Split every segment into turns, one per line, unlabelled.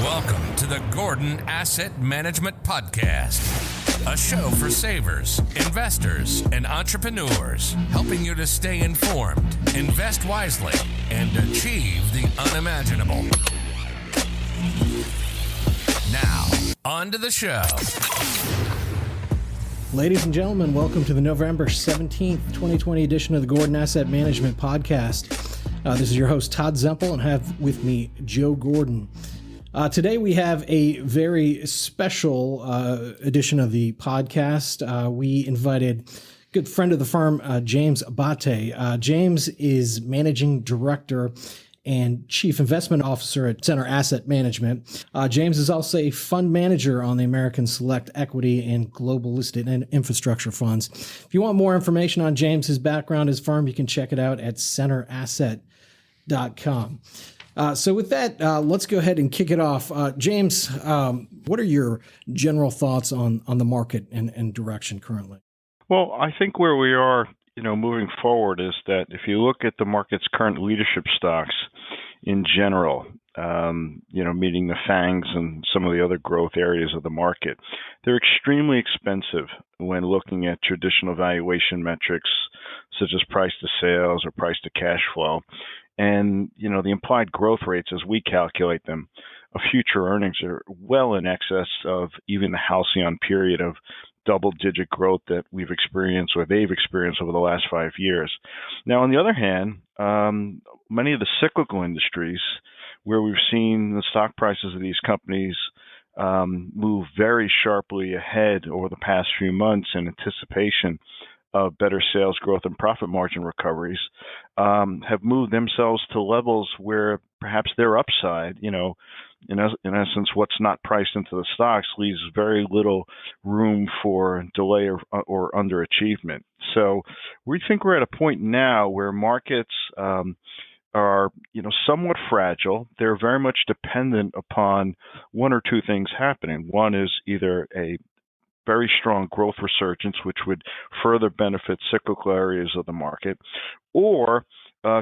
Welcome to the Gordon Asset Management Podcast, a show for savers, investors, and entrepreneurs, helping you to stay informed, invest wisely, and achieve the unimaginable. Now, on to the show.
Ladies and gentlemen, welcome to the November 17th, 2020 edition of the Gordon Asset Management Podcast. This is your host, Todd Zempel, and have with me Joe Gordon. Today we have a very special edition of the podcast. We invited a good friend of the firm, James Abate. James is Managing Director and Chief Investment Officer at Center Asset Management. James is also a fund manager on the American Select Equity and Global Listed and Infrastructure Funds. If you want more information on James, his background, his firm, you can check it out at centerasset.com. So with that, let's go ahead and kick it off. James, what are your general thoughts on the market and direction currently?
Well, I think where we are, moving forward is that if you look at the market's current leadership stocks in general, meaning the FANGs and some of the other growth areas of the market, they're extremely expensive when looking at traditional valuation metrics such as price to sales or price to cash flow. And, the implied growth rates as we calculate them of future earnings are well in excess of even the halcyon period of double-digit growth that we've experienced or they've experienced over the last 5 years. Now, on the other hand, many of the cyclical industries where we've seen the stock prices of these companies move very sharply ahead over the past few months in anticipation of better sales growth and profit margin recoveries, have moved themselves to levels where perhaps their upside, in essence, what's not priced into the stocks leaves very little room for delay or underachievement. So we think we're at a point now where markets are, somewhat fragile. They're very much dependent upon one or two things happening. One is either a very strong growth resurgence, which would further benefit cyclical areas of the market, or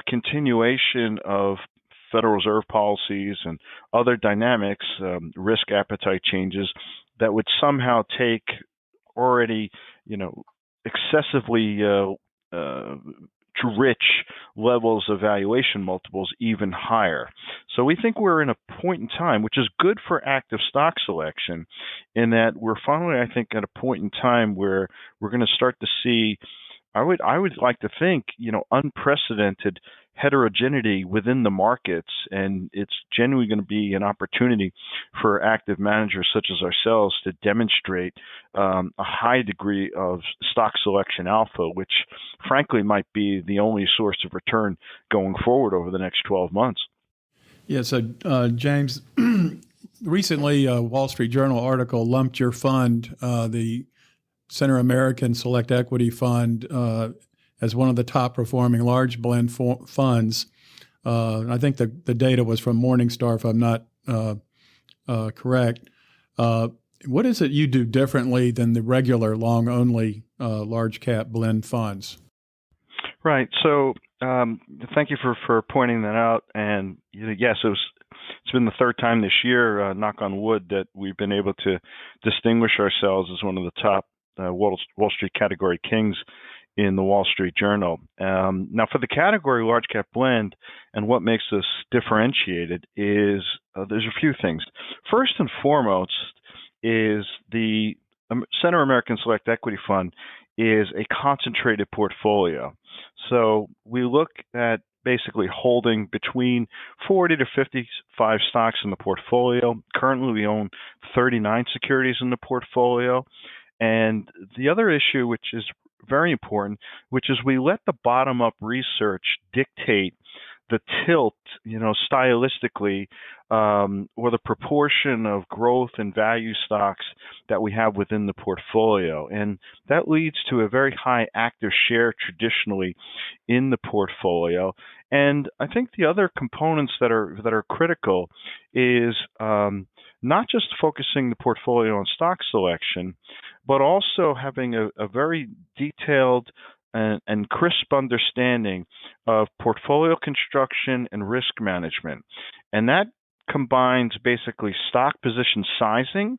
continuation of Federal Reserve policies and other dynamics, risk appetite changes that would somehow take already, excessively rich levels of valuation multiples even higher. So we think we're in a point in time, which is good for active stock selection, in that we're finally, I think, at a point in time where we're going to start to see, I would like to think, unprecedented heterogeneity within the markets, and it's genuinely going to be an opportunity for active managers such as ourselves to demonstrate a high degree of stock selection alpha, which frankly might be the only source of return going forward over the next 12 months.
Yeah, so James, recently a Wall Street Journal article lumped your fund, the Center American Select Equity Fund, as one of the top performing large blend funds. I think the data was from Morningstar, if I'm not correct. What is it you do differently than the regular long-only large cap blend funds?
Right. So thank you for pointing that out. And yes, it's been the third time this year, knock on wood, that we've been able to distinguish ourselves as one of the top Wall Street category kings in the Wall Street Journal. Now, for the category large cap blend, and what makes us differentiated is there's a few things. First and foremost is the Center American Select Equity Fund is a concentrated portfolio. So we look at basically holding between 40 to 55 stocks in the portfolio. Currently, we own 39 securities in the portfolio. And the other issue, which is very important, which is we let the bottom-up research dictate the tilt, stylistically, or the proportion of growth and value stocks that we have within the portfolio. And that leads to a very high active share traditionally in the portfolio. And I think the other components that are critical is not just focusing the portfolio on stock selection, but also having a very detailed and crisp understanding of portfolio construction and risk management. And that combines basically stock position sizing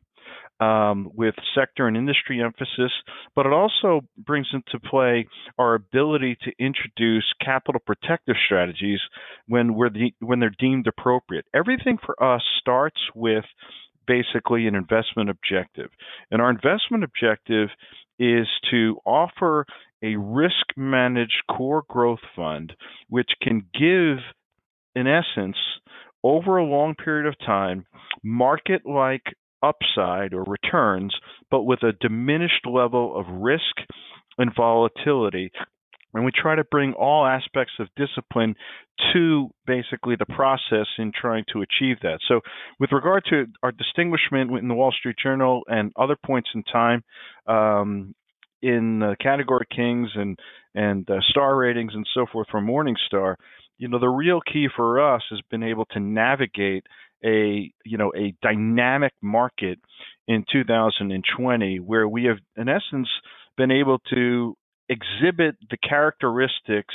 with sector and industry emphasis, but it also brings into play our ability to introduce capital protective strategies when they're deemed appropriate. Everything for us starts with basically an investment objective, and our investment objective is to offer a risk-managed core growth fund, which can give, in essence, over a long period of time, market-like upside or returns, but with a diminished level of risk and volatility. And we try to bring all aspects of discipline to basically the process in trying to achieve that. So with regard to our distinguishment in the Wall Street Journal and other points in time, in Category Kings and star ratings and so forth from Morningstar, the real key for us has been able to navigate a dynamic market in 2020, where we have, in essence, been able to exhibit the characteristics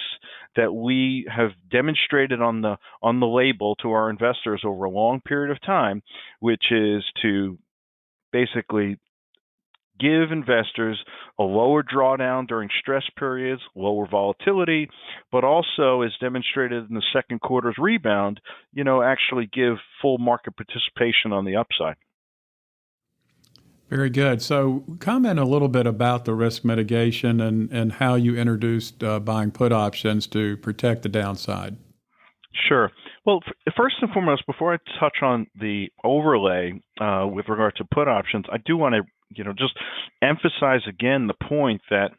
that we have demonstrated on the label to our investors over a long period of time, which is to basically give investors a lower drawdown during stress periods, lower volatility, but also, as demonstrated in the second quarter's rebound, actually give full market participation on the upside.
Very good. So comment a little bit about the risk mitigation and how you introduced buying put options to protect the downside.
Sure. Well, first and foremost, before I touch on the overlay with regard to put options, I do want to just emphasize again the point that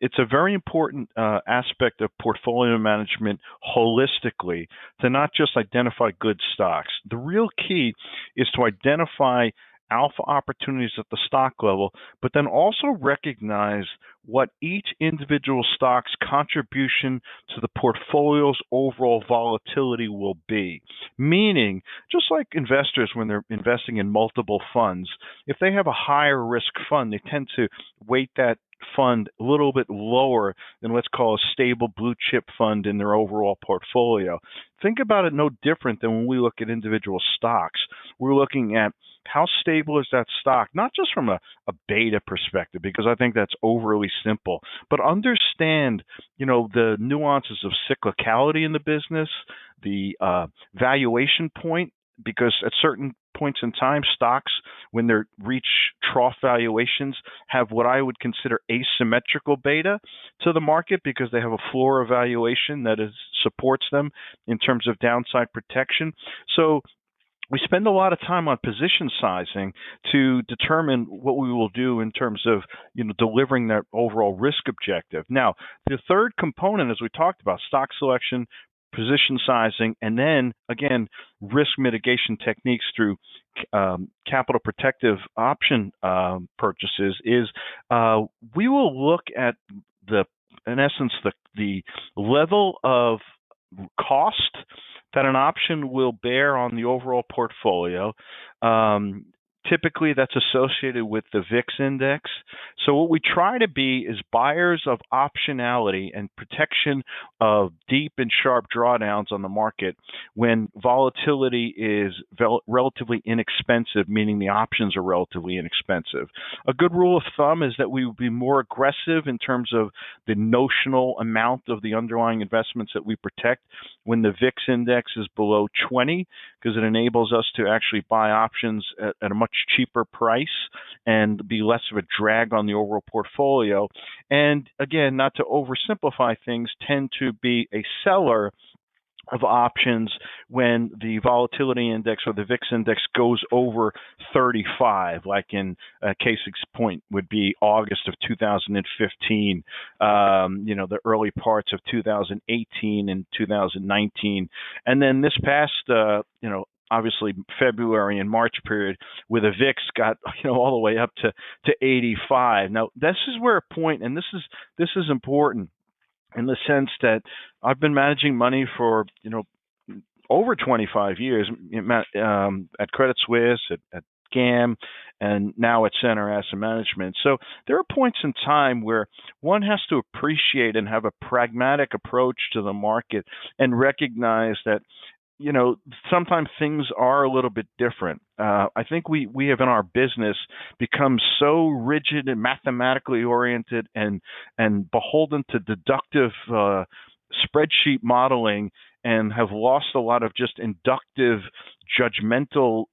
it's a very important aspect of portfolio management holistically to not just identify good stocks. The real key is to identify alpha opportunities at the stock level, but then also recognize what each individual stock's contribution to the portfolio's overall volatility will be. Meaning, just like investors when they're investing in multiple funds, if they have a higher risk fund, they tend to weight that fund a little bit lower than let's call a stable blue chip fund in their overall portfolio. Think about it no different than when we look at individual stocks. We're looking at how stable is that stock, not just from a beta perspective, because I think that's overly simple, but understand, the nuances of cyclicality in the business, the valuation point, because at certain points in time, stocks, when they reach trough valuations, have what I would consider asymmetrical beta to the market because they have a floor evaluation that supports them in terms of downside protection. So we spend a lot of time on position sizing to determine what we will do in terms of delivering that overall risk objective. Now, the third component, as we talked about, stock selection, position sizing, and then, again, risk mitigation techniques through capital protective option purchases, is we will look at in essence, the level of cost that an option will bear on the overall portfolio. Typically, that's associated with the VIX index. So what we try to be is buyers of optionality and protection of deep and sharp drawdowns on the market when volatility is relatively inexpensive, meaning the options are relatively inexpensive. A good rule of thumb is that we would be more aggressive in terms of the notional amount of the underlying investments that we protect when the VIX index is below 20, because it enables us to actually buy options at a much cheaper price and be less of a drag on the overall portfolio. And again, not to oversimplify things, tend to be a seller of options when the volatility index or the VIX index goes over 35, like in case point would be August of 2015, the early parts of 2018 and 2019. And then this past, obviously February and March period, where the VIX got all the way up to 85. Now this is where a point, and this is important in the sense that I've been managing money for over 25 years at Credit Suisse, at GAM, and now at Center Asset Management. So there are points in time where one has to appreciate and have a pragmatic approach to the market and recognize that sometimes things are a little bit different. I think we have in our business become so rigid and mathematically oriented and beholden to deductive spreadsheet modeling, and have lost a lot of just inductive, judgmental,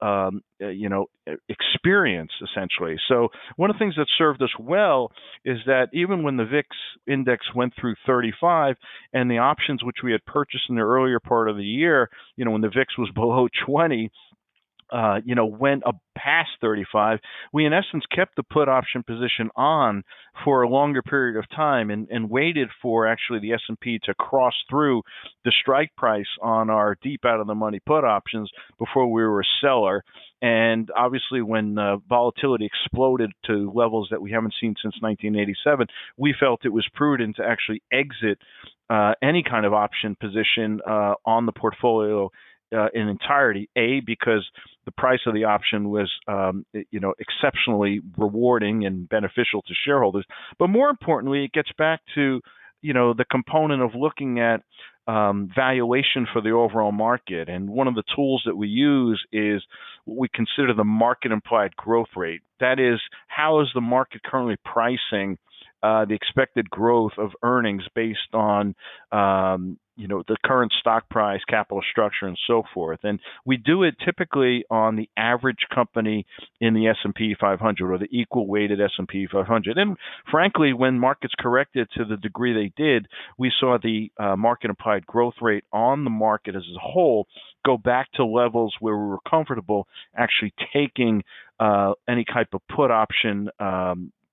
experience, essentially. So one of the things that served us well is that even when the VIX index went through 35 and the options which we had purchased in the earlier part of the year, when the VIX was below 20, went up past 35, we in essence kept the put option position on for a longer period of time and waited for actually the S&P to cross through the strike price on our deep out of the money put options before we were a seller. And obviously when volatility exploded to levels that we haven't seen since 1987, we felt it was prudent to actually exit any kind of option position on the portfolio in entirety, because the price of the option was, exceptionally rewarding and beneficial to shareholders. But more importantly, it gets back to, the component of looking at valuation for the overall market. And one of the tools that we use is what we consider the market implied growth rate. That is, how is the market currently pricing the expected growth of earnings based on the current stock price, capital structure, and so forth. And we do it typically on the average company in the S&P 500 or the equal weighted S&P 500. And frankly, when markets corrected to the degree they did, we saw the market implied growth rate on the market as a whole go back to levels where we were comfortable actually taking any type of put option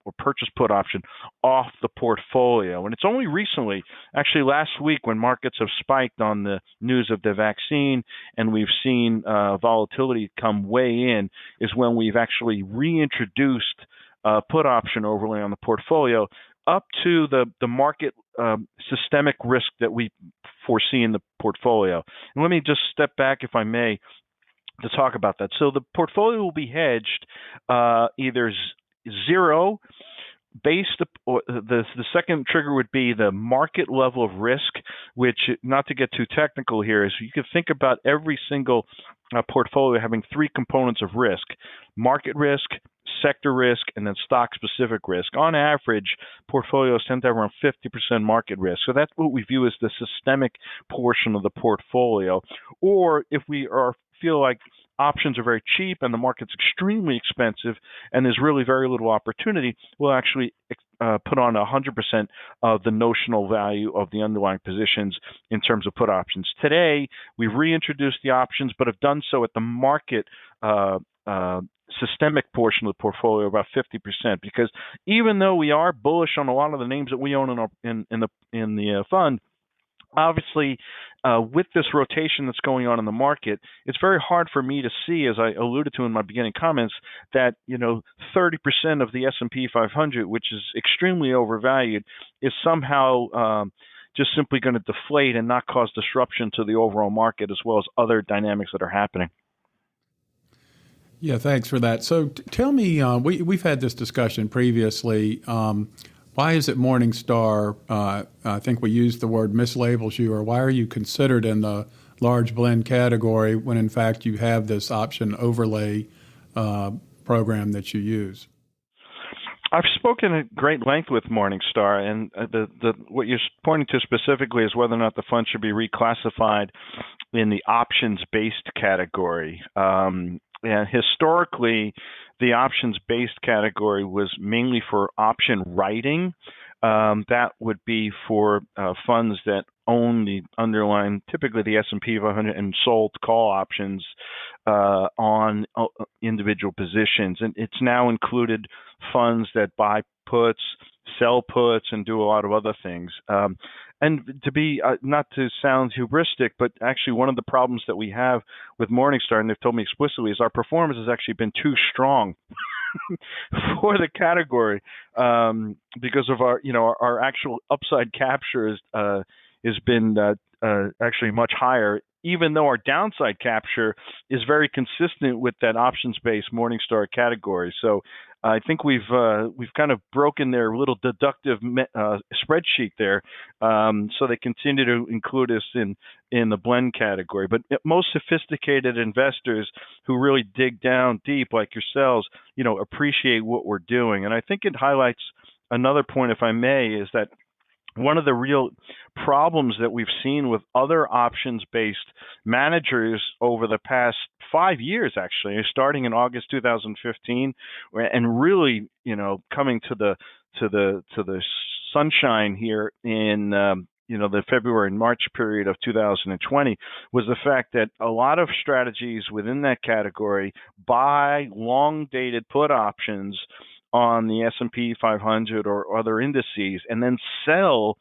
or purchase put option off the portfolio. And it's only recently, actually last week, when markets have spiked on the news of the vaccine and we've seen volatility come way in, is when we've actually reintroduced put option overlay on the portfolio up to the market systemic risk that we foresee in the portfolio. And let me just step back, if I may, to talk about that. So the portfolio will be hedged either zero based, or the second trigger would be the market level of risk, which, not to get too technical here, is you can think about every single portfolio having three components of risk: market risk, sector risk, and then stock specific risk. On average, portfolios tend to have around 50% market risk. So that's what we view as the systemic portion of the portfolio. Or if we feel like options are very cheap and the market's extremely expensive and there's really very little opportunity, we'll actually put on 100% of the notional value of the underlying positions in terms of put options. Today, we've reintroduced the options, but have done so at the market systemic portion of the portfolio, about 50%, because even though we are bullish on a lot of the names that we own in the fund, obviously, with this rotation that's going on in the market, it's very hard for me to see, as I alluded to in my beginning comments, that 30% of the S&P 500, which is extremely overvalued, is somehow just simply going to deflate and not cause disruption to the overall market, as well as other dynamics that are happening.
Yeah, thanks for that. So tell me, we've had this discussion previously. Why is it Morningstar, I think we used the word, mislabels you, or why are you considered in the large blend category when in fact you have this option overlay program that you use?
I've spoken at great length with Morningstar, and what you're pointing to specifically is whether or not the fund should be reclassified in the options-based category. And historically, the options-based category was mainly for option writing. That would be for funds that own the underlying, typically the S&P 500, and sold call options on individual positions. And it's now included funds that buy puts, sell puts, and do a lot of other things. And to be, not to sound hubristic, but actually one of the problems that we have with Morningstar, and they've told me explicitly, is our performance has actually been too strong for the category, because of our actual upside capture has been actually much higher, even though our downside capture is very consistent with that options-based Morningstar category. So I think we've kind of broken their little deductive spreadsheet there, so they continue to include us in the blend category. But most sophisticated investors who really dig down deep, like yourselves, appreciate what we're doing. And I think it highlights another point, if I may, is that one of the real problems that we've seen with other options-based managers over the past 5 years, actually, starting in August 2015, and really, coming to the sunshine here in the February and March period of 2020, was the fact that a lot of strategies within that category buy long-dated put options on the S&P 500 or other indices, and then sell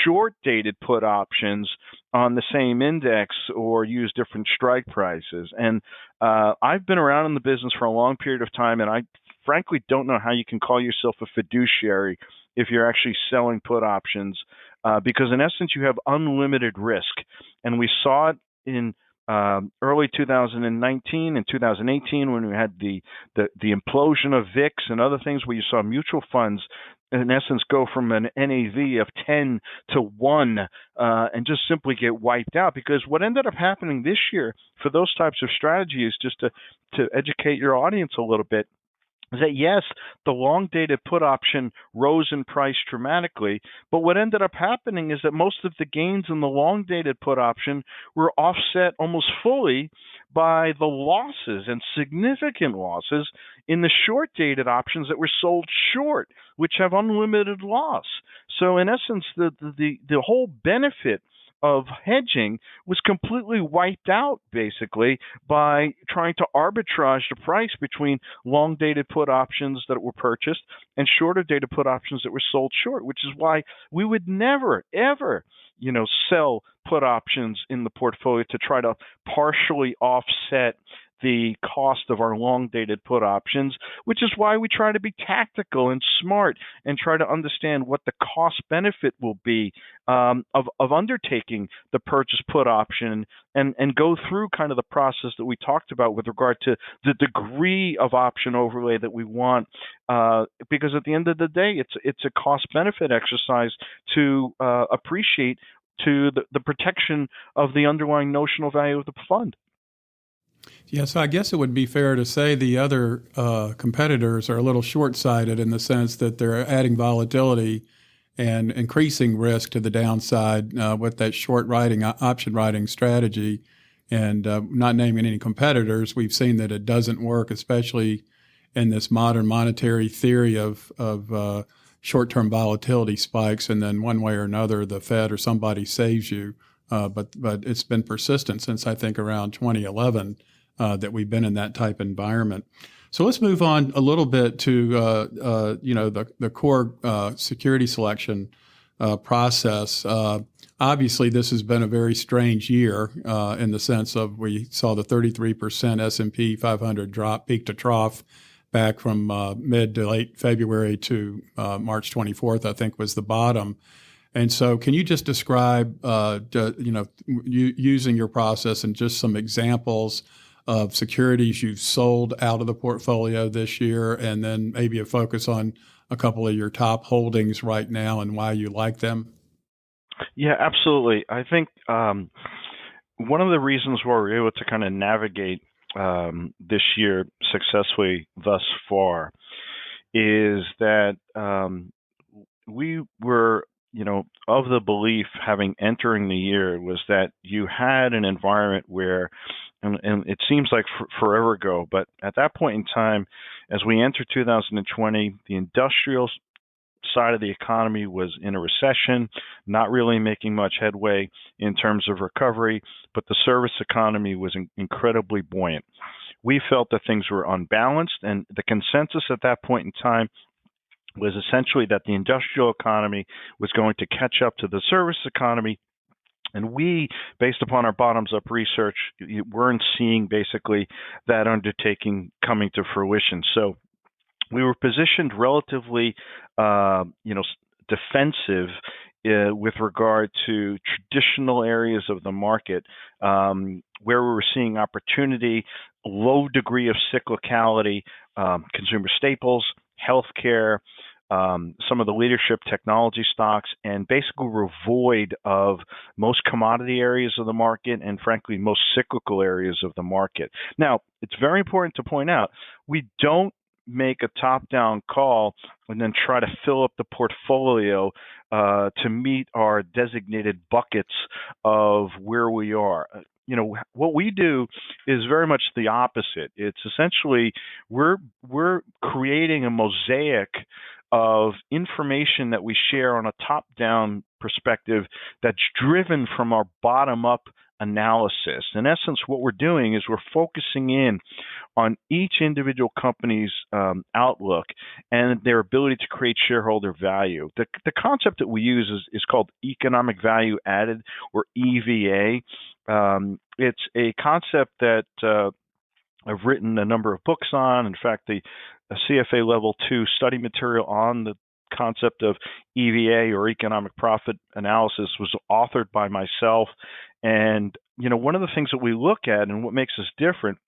short-dated put options on the same index or use different strike prices. And I've been around in the business for a long period of time, and I frankly don't know how you can call yourself a fiduciary if you're actually selling put options, because in essence you have unlimited risk. And we saw it in early 2019 and 2018 when we had the implosion of VIX and other things, where you saw mutual funds in essence go from an NAV of 10 to 1 and just simply get wiped out. Because what ended up happening this year for those types of strategies, just to educate your audience a little bit, is that yes, the long-dated put option rose in price dramatically, but what ended up happening is that most of the gains in the long-dated put option were offset almost fully by the losses, and significant losses, in the short-dated options that were sold short, which have unlimited loss. So in essence, the whole benefit of hedging was completely wiped out, basically, by trying to arbitrage the price between long-dated put options that were purchased and shorter-dated put options that were sold short, which is why we would never, ever, sell put options in the portfolio to try to partially offset the cost of our long-dated put options, which is why we try to be tactical and smart and try to understand what the cost benefit will be of undertaking the purchase put option, and go through kind of the process that we talked about with regard to the degree of option overlay that we want, because at the end of the day, it's a cost benefit exercise to appreciate to the protection of the underlying notional value of the fund.
Yeah, so I guess it would be fair to say the other competitors are a little short-sighted in the sense that they're adding volatility and increasing risk to the downside with that short writing, option writing strategy. And not naming any competitors, we've seen that it doesn't work, especially in this modern monetary theory of short-term volatility spikes, and then one way or another, the Fed or somebody saves you. But it's been persistent since I think around 2011 that we've been in that type of environment. So let's move on a little bit to the core security selection process. Obviously, this has been a very strange year in the sense of we saw the 33% S&P 500 drop peak to trough back from mid to late February to March 24th, I think was the bottom. And so can you just describe, using your process and just some examples of securities you've sold out of the portfolio this year, and then maybe a focus on a couple of your top holdings right now and why you like them?
Yeah, absolutely. I think one of the reasons why we're able to kind of navigate this year successfully thus far is that we were, of the belief, having entering the year, was that you had an environment where, and it seems like forever ago, but at that point in time, as we entered 2020, the industrial side of the economy was in a recession, not really making much headway in terms of recovery, but the service economy was incredibly buoyant. We felt that things were unbalanced, and the consensus at that point in time was essentially that the industrial economy was going to catch up to the service economy. And we, based upon our bottoms-up research, weren't seeing basically that undertaking coming to fruition. So we were positioned relatively, defensive with regard to traditional areas of the market where we were seeing opportunity low degree of cyclicality, consumer staples, healthcare, some of the leadership technology stocks, and basically we're void of most commodity areas of the market and, frankly, most cyclical areas of the market. Now, it's very important to point out, we don't make a top-down call and then try to fill up the portfolio to meet our designated buckets of where we are. What we do is very much the opposite. It's essentially we're creating a mosaic of information that we share on a top-down perspective that's driven from our bottom-up analysis. In essence, what we're doing is we're focusing in on each individual company's outlook and their ability to create shareholder value. The concept that we use is called economic value added, or EVA. It's a concept that I've written a number of books on. In fact, the CFA Level 2 study material on the concept of EVA, or economic profit analysis, was authored by myself. And, one of the things that we look at and what makes us different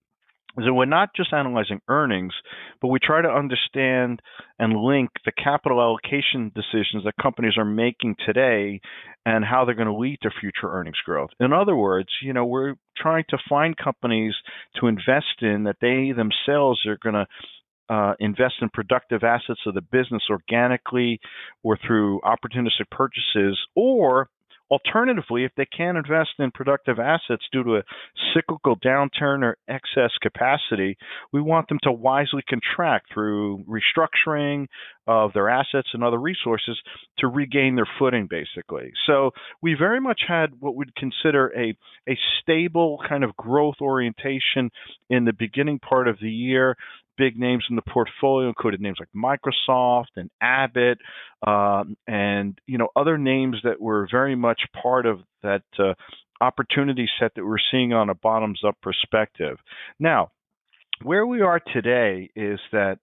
is that we're not just analyzing earnings, but we try to understand and link the capital allocation decisions that companies are making today and how they're going to lead to future earnings growth. In other words, we're trying to find companies to invest in that they themselves are going to invest in productive assets of the business organically or through opportunistic purchases, or alternatively, if they can't invest in productive assets due to a cyclical downturn or excess capacity, we want them to wisely contract through restructuring of their assets and other resources to regain their footing, basically. So we very much had what we'd consider a stable kind of growth orientation in the beginning part of the year. Big names in the portfolio included names like Microsoft and Abbott, and other names that were very much part of that opportunity set that we're seeing on a bottoms-up perspective. Now, where we are today is that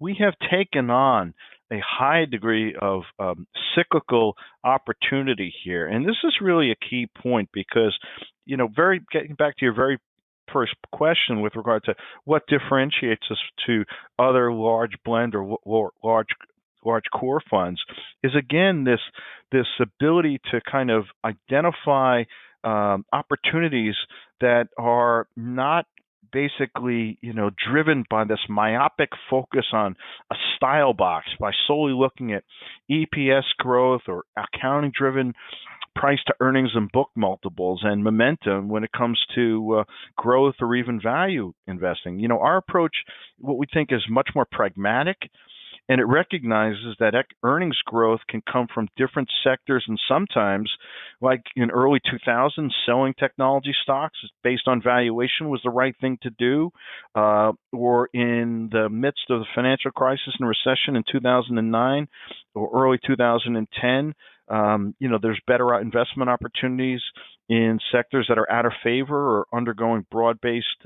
we have taken on a high degree of cyclical opportunity here, and this is really a key point because, getting back to your very first question with regard to what differentiates us to other large blend or large core funds is, again, this ability to kind of identify opportunities that are not basically, driven by this myopic focus on a style box by solely looking at EPS growth or accounting-driven price to earnings and book multiples and momentum when it comes to growth or even value investing. Our approach, what we think, is much more pragmatic, and it recognizes that earnings growth can come from different sectors, and sometimes, like in early 2000s, selling technology stocks based on valuation was the right thing to do, or in the midst of the financial crisis and recession in 2009 or early 2010, there's better investment opportunities in sectors that are out of favor or undergoing broad-based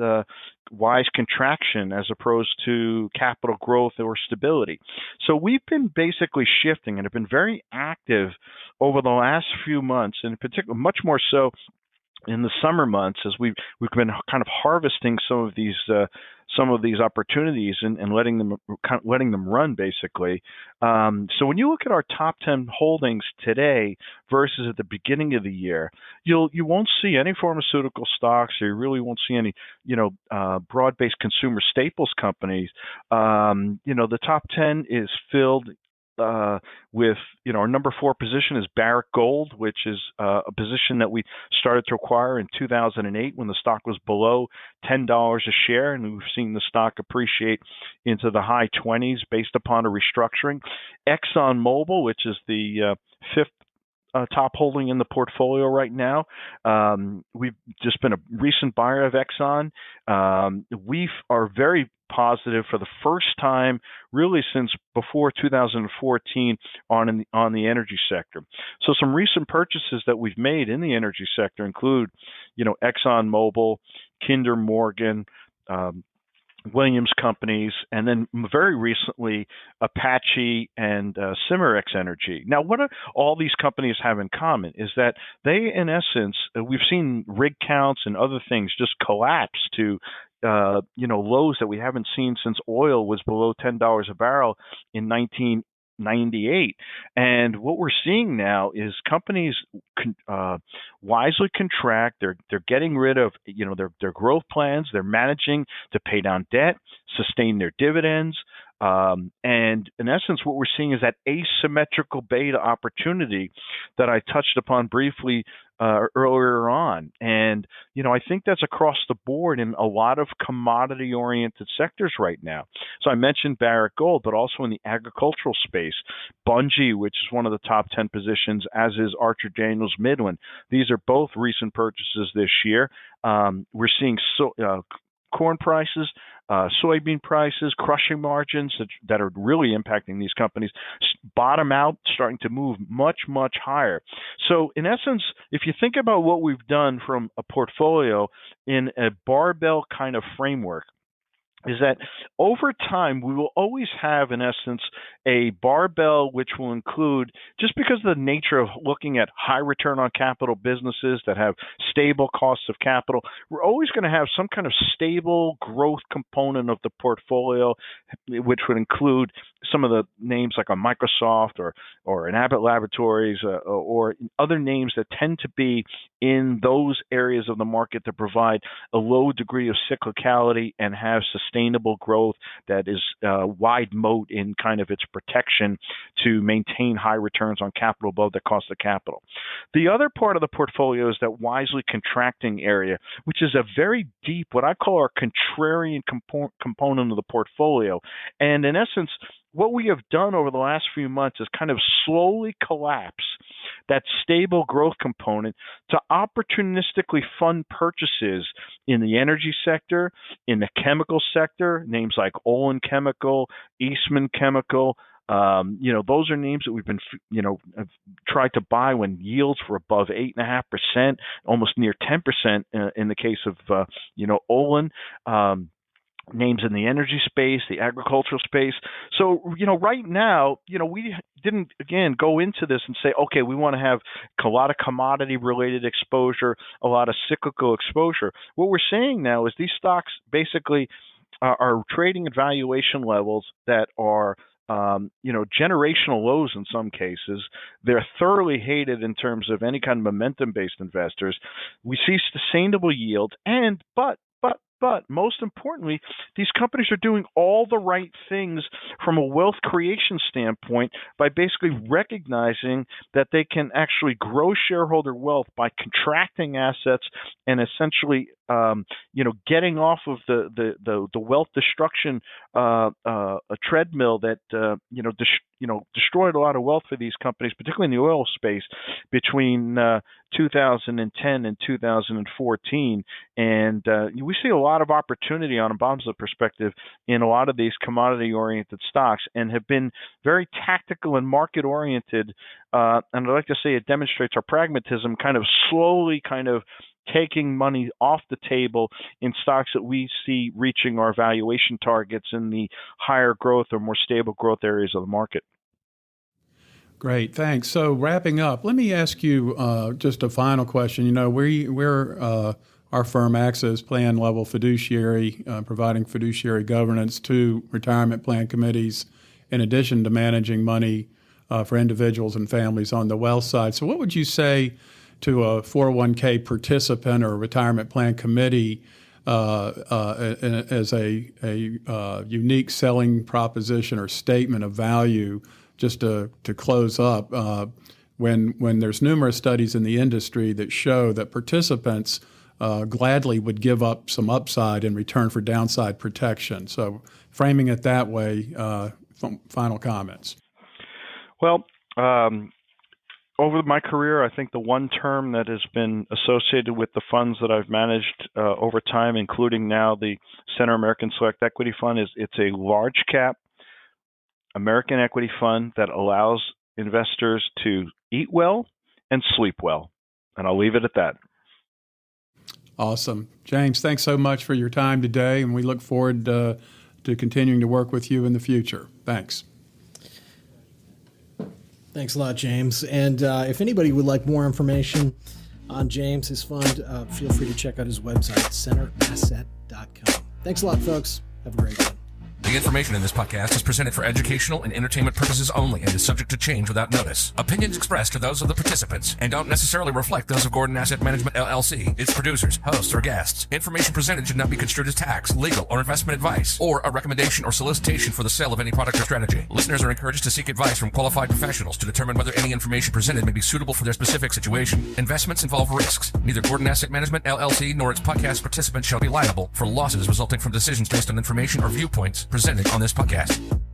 wise contraction as opposed to capital growth or stability. So we've been basically shifting and have been very active over the last few months, and in particular, much more so in the summer months, as we've been kind of harvesting some of these opportunities and letting them run, basically. So when you look at our top 10 holdings today versus at the beginning of the year, you won't see any pharmaceutical stocks, or you really won't see any broad-based consumer staples companies. The top 10 is filled with, our number 4 position is Barrick Gold, which is a position that we started to acquire in 2008 when the stock was below $10 a share, and we've seen the stock appreciate into the high 20s based upon a restructuring. ExxonMobil, which is the 5th top holding in the portfolio right now. We've just been a recent buyer of Exxon. We are very positive for the first time really since before 2014 on the energy sector. So some recent purchases that we've made in the energy sector include, ExxonMobil, Kinder Morgan, Williams Companies, and then very recently Apache and Cimarex Energy. Now, what all these companies have in common is that they, in essence, we've seen rig counts and other things just collapse to, lows that we haven't seen since oil was below $10 a barrel in 1998. And what we're seeing now is companies wisely contract. They're getting rid of their growth plans. They're managing to pay down debt, sustain their dividends. And in essence, what we're seeing is that asymmetrical beta opportunity that I touched upon briefly earlier on. And, I think that's across the board in a lot of commodity-oriented sectors right now. So I mentioned Barrick Gold, but also in the agricultural space, Bunge, which is one of the top 10 positions, as is Archer Daniels Midland. These are both recent purchases this year. We're seeing corn prices, soybean prices, crushing margins that are really impacting these companies bottom out, starting to move much, much higher. So in essence, if you think about what we've done from a portfolio in a barbell kind of framework, is that over time, we will always have, in essence, a barbell which will include, just because of the nature of looking at high return on capital businesses that have stable costs of capital, we're always going to have some kind of stable growth component of the portfolio, which would include some of the names like a Microsoft or an Abbott Laboratories or other names that tend to be in those areas of the market that provide a low degree of cyclicality and have sustainable growth that is wide moat in kind of its protection to maintain high returns on capital above the cost of capital. The other part of the portfolio is that wisely contracting area, which is a very deep, what I call our contrarian component of the portfolio. And in essence, what we have done over the last few months is kind of slowly collapse that stable growth component to opportunistically fund purchases in the energy sector, in the chemical sector, names like Olin Chemical, Eastman Chemical. Those are names that we've been, have tried to buy when yields were above 8.5%, almost near 10% in the case of, Olin. Names in the energy space, the agricultural space. So, right now, we didn't, again, go into this and say, okay, we want to have a lot of commodity-related exposure, a lot of cyclical exposure. What we're saying now is these stocks basically are trading at valuation levels that are generational lows in some cases. They're thoroughly hated in terms of any kind of momentum-based investors. We see sustainable yield, but most importantly, these companies are doing all the right things from a wealth creation standpoint by basically recognizing that they can actually grow shareholder wealth by contracting assets and essentially, getting off of the wealth destruction a treadmill that destroyed a lot of wealth for these companies, particularly in the oil space, between 2010 and 2014. And we see a lot of opportunity on a bottom-up perspective in a lot of these commodity-oriented stocks, and have been very tactical and market-oriented. And I'd like to say it demonstrates our pragmatism, kind of slowly taking money off the table in stocks that we see reaching our valuation targets in the higher growth or more stable growth areas of the market.
Great, thanks. So wrapping up, let me ask you just a final question. Our firm acts as plan level fiduciary, providing fiduciary governance to retirement plan committees, in addition to managing money for individuals and families on the wealth side. So what would you say to a 401k participant or a retirement plan committee as a unique selling proposition or statement of value, just to close up, when there's numerous studies in the industry that show that participants gladly would give up some upside in return for downside protection? So framing it that way, final comments.
Well, over my career, I think the one term that has been associated with the funds that I've managed over time, including now the Center American Select Equity Fund, is it's a large cap American equity fund that allows investors to eat well and sleep well. And I'll leave it at that.
Awesome. James, thanks so much for your time today, and we look forward to continuing to work with you in the future. Thanks.
Thanks a lot, James. And if anybody would like more information on James, his fund, feel free to check out his website, centerasset.com. Thanks a lot, folks. Have a great one.
The information in this podcast is presented for educational and entertainment purposes only and is subject to change without notice. Opinions expressed are those of the participants and don't necessarily reflect those of Gordon Asset Management LLC, its producers, hosts, or guests. Information presented should not be construed as tax, legal, or investment advice, or a recommendation or solicitation for the sale of any product or strategy. Listeners are encouraged to seek advice from qualified professionals to determine whether any information presented may be suitable for their specific situation. Investments involve risks. Neither Gordon Asset Management LLC nor its podcast participants shall be liable for losses resulting from decisions based on information or viewpoints presented on this podcast.